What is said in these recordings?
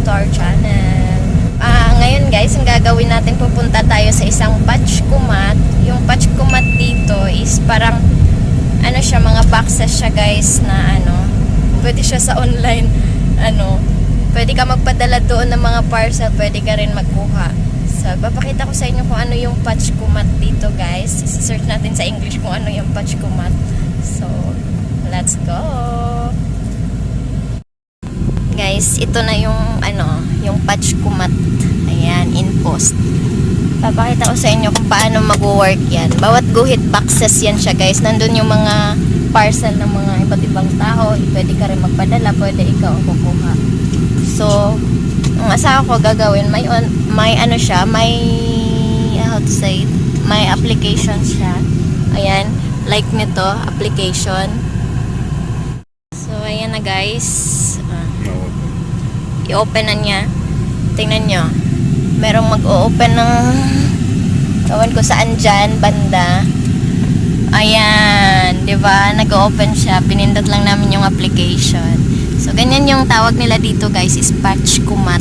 to our channel. Ngayon guys, ang gagawin natin, pupunta tayo sa isang Patchkumat. Yung Patchkumat dito is parang ano siya, mga boxes siya guys na ano, pwede siya sa online, ano, pwede ka magpadala doon ng mga parcel, pwede ka rin magkuha. So, papakita ko sa inyo kung ano yung Patchkumat dito guys. I-search natin sa English kung ano yung Patchkumat. So, let's go! Guys, ito na yung ano, yung Patchkumat. Ayan, in post. Papakita ko sa inyo kung paano mag-work yan. Bawat guhit boxes yan siya guys. Nandun yung mga parcel ng mga iba't ibang tao. Pwede ka rin magpadala, pwede ikaw kukuha. So, ang asawa ko gagawin, may ano siya, may how to say it, may application siya. Ayan, like nito, application. So, ayan na guys. I-open na niya. Tingnan nyo. Merong mag-o-open ng kawan ko saan dyan, banda. Ayan. Diba? Nag-o-open siya. Pinindot lang namin yung application. So, ganyan yung tawag nila dito guys, is Patchkumat.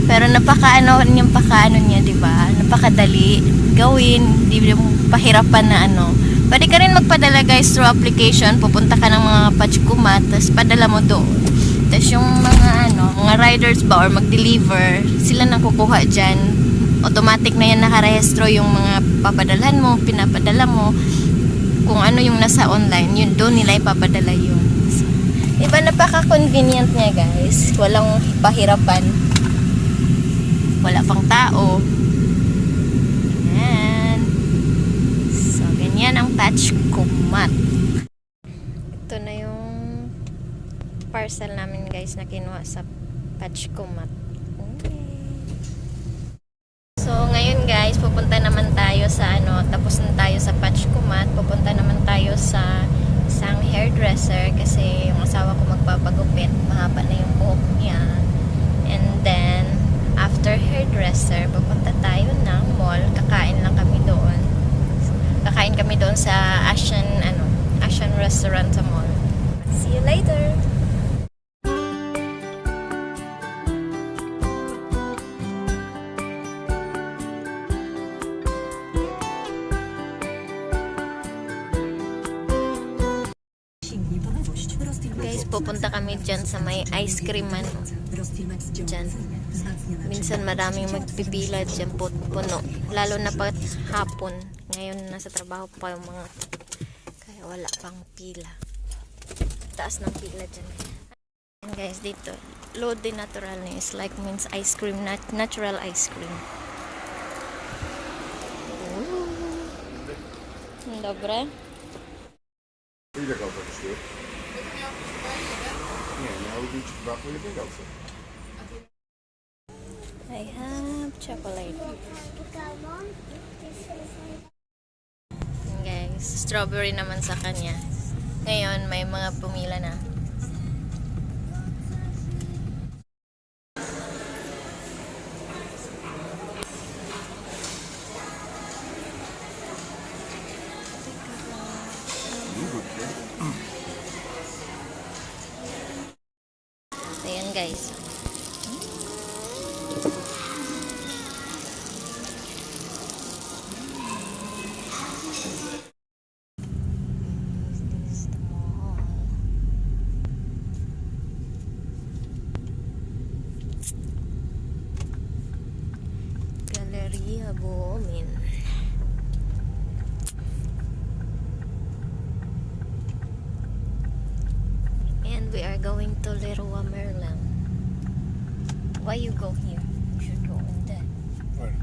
Pero napaka-ano niya, diba? Napakadali gawin. Hindi mo pahirapan na ano. Pwede ka rin magpadala guys through application. Pupunta ka ng mga Patchkumat, tapos padala mo doon. Tapos yung mga riders ba or mag-deliver, sila nang kukuha dyan. Automatic na yan nakarehistro yung mga papadalhan mo, pinapadala mo. Kung ano yung nasa online, yun doon nila ipapadala yun. So, diba napaka-convenient niya guys. Walang pahirapan. Wala pang tao. Ayan. So, ganyan ang Patchkumat. Ito na yung parcel namin guys na kinuha sa Patchkumat. So ngayon guys, pupunta naman tayo sa ano, tapos na tayo sa Patchkumat, pupunta naman tayo sa isang hairdresser kasi yung asawa ko magpapagupit, mahaba na yung buhok niya. And then after hairdresser, pupunta tayo ng mall, kakain lang kami doon. Kakain kami doon sa Asian restaurant sa mall. See you later. Guys, pupunta kami dyan sa may ice cream man. Dyan. Minsan maraming magpipila dyan, puno. Lalo na pag hapon. Ngayon nasa trabaho pa yung mga, kaya wala pang pila. Taas ng pila dyan. And guys, dito, Lode Natural is like means ice cream, natural ice cream. Dobre. Ile gałka kosztuje? Nie, miały być dwa po jednej gałce. I have chocolate. Guys, strawberry naman sa kanya. Ngayon, may mga pumila na. Ayan guys. Galeria Boomin. And we are going to Leroy Merlin. Why you go here? You should go in there. Where?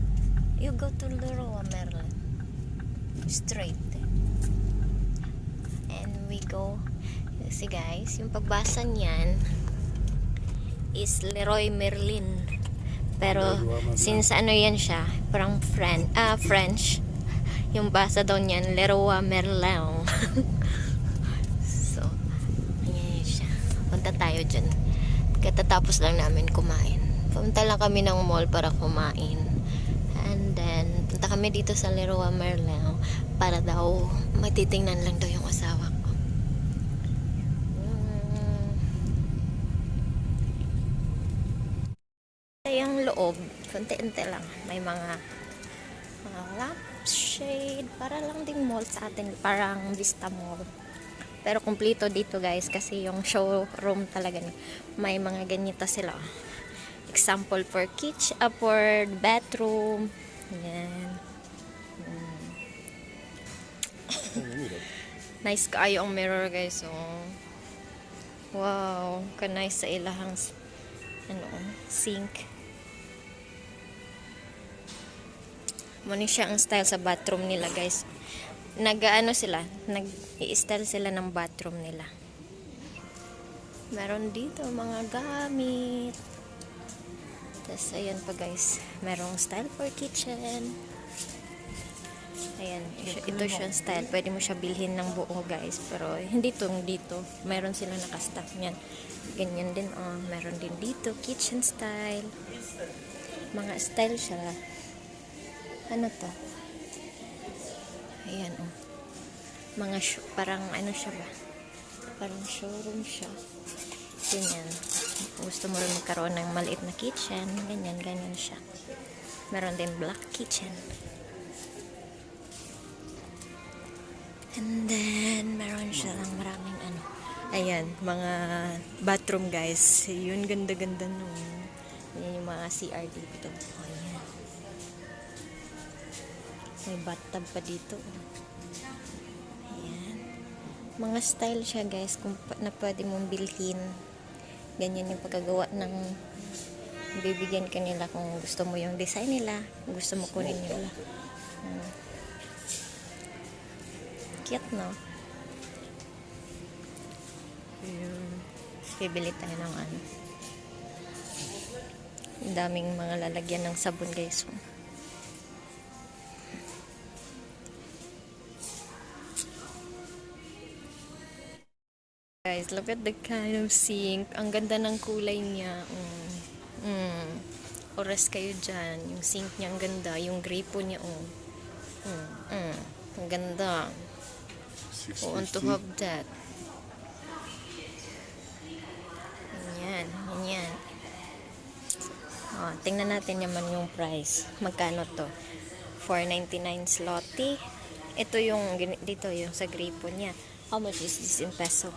You go to Leroy Merlin. Straight. And we go. Kasi guys, yung pagbasa niyan is Leroy Merlin. Pero since ano yan siya, parang French. Yung basa daw niyan, Leroy Merlin. So, ayan siya. Punta tayo dyan. Katatapos lang namin kumain. Punta lang kami ng mall para kumain. And then, punta kami dito sa Leroy Merlin para daw matitingnan lang daw yung asawa ko. Yung loob, konti-unti lang. May mga lampshade, para lang ding mall sa atin, parang Vista Mall. Pero kumpleto dito guys, kasi yung showroom talaga, may mga ganito sila. Example for kitchen, for bathroom. Yan. Nice kaayo ang mirror guys. Oh. Wow, ka-nice sa ilahang sink. Muna siya ang style sa bathroom nila guys. Nag-i-style sila ng bathroom nila. Meron dito mga gamit. Tapos ayan pa guys, merong style for kitchen. Ayan, ito siya style. Pwede mo siya bilhin ng buo guys. Pero hindi dito. Meron sila nakastock niyan. Ganyan din, meron din dito, kitchen style. Mga style siya. Ano to? Ayan, mga parang ano siya ba? Parang showroom siya. Ganyan. Gusto mo rin magkaroon ng maliit na kitchen. Ganyan siya. Meron din black kitchen. And then, meron siya lang maraming ano. Ayan, mga bathroom guys. Yun, ganda-ganda nun. Ayan yung mga CR dito. Ayan. May bathtub pa dito. Ayan. Mga style siya guys, na pwede mong bilhin. Ganyan yung pagkagawa ng bibigyan ka nila kung gusto mo yung design nila, gusto mo kunin nila. Cute, no? Bibili tayo ng ano. Ang daming mga lalagyan ng sabon guys. Guys, look at the kind of sink. Ang ganda ng kulay niya. Oras kayo dyan. Yung sink niya ang ganda. Yung gripo niya, ang ganda. I want to have that. Yan. Tingnan natin naman yung price. Magkano to? 499 zloty. Ito yung, dito yung sa gripo niya. How much is this in peso?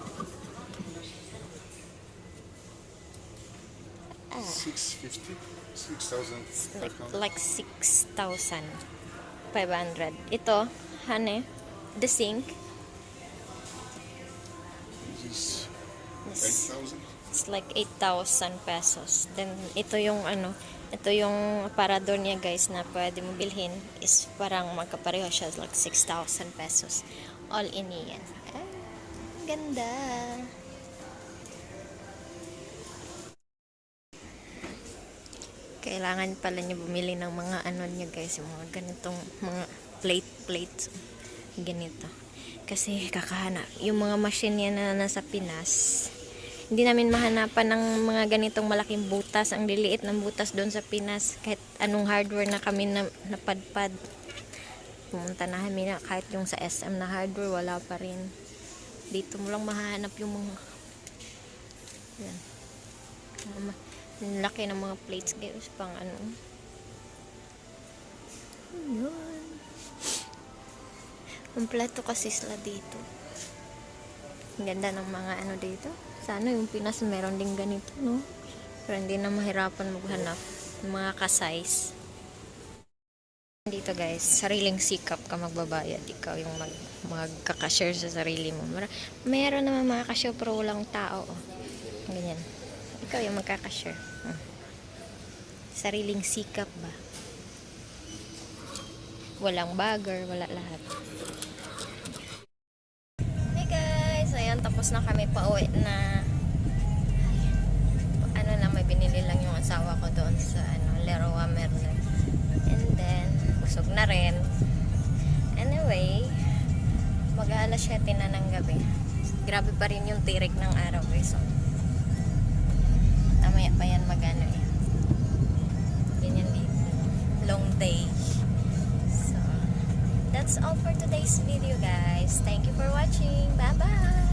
650? 6,500? Like 6,500. Ito, hane, the sink. This Is, 8,000? it's like 8,000 pesos. Then, ito yung ito yung aparador niya guys na pwede mo bilhin is parang magkapareho siya like 6,000 pesos. All in yan. Ay, ganda. Kailangan pala niya bumili ng mga ano niya guys, yung mga ganitong mga plates ganito. Kasi kakahanap yung mga machine niya na nasa Pinas. Hindi namin mahanapan ng mga ganitong malaking butas, ang liliit ng butas doon sa Pinas. Kahit anong hardware na kami napadpad. Pumunta na kami na kahit yung sa SM na hardware wala pa rin. Dito mo lang mahanap yung mga yan. Ang laki ng mga plates guys, pang ano. Ayan. Kompleto kasi sila dito. Ang ganda ng mga ano dito. Sana yung Pinas meron din ganito, no? Pero hindi na mahirapan maghanap ng mga ka-size. Dito guys, sariling sikap ka magbabayad. Ikaw yung magkakashare sa sarili mo. Meron naman mga ka-share pero walang tao. Ganyan. Ikaw yung magkakashare. Sariling sikap ba? Walang bagger, wala lahat. Hey guys, ayan, tapos na kami pauwi na. Ano na, may binili lang yung asawa ko doon sa Leroy Merlin. And then, busog na rin. Anyway, mag-aalas 7 na ng gabi. Grabe pa rin yung tirik ng araw guys. So, mamaya pa yan magano eh. Ganyan dito. Long day. So, that's all for today's video guys. Thank you for watching. Bye bye!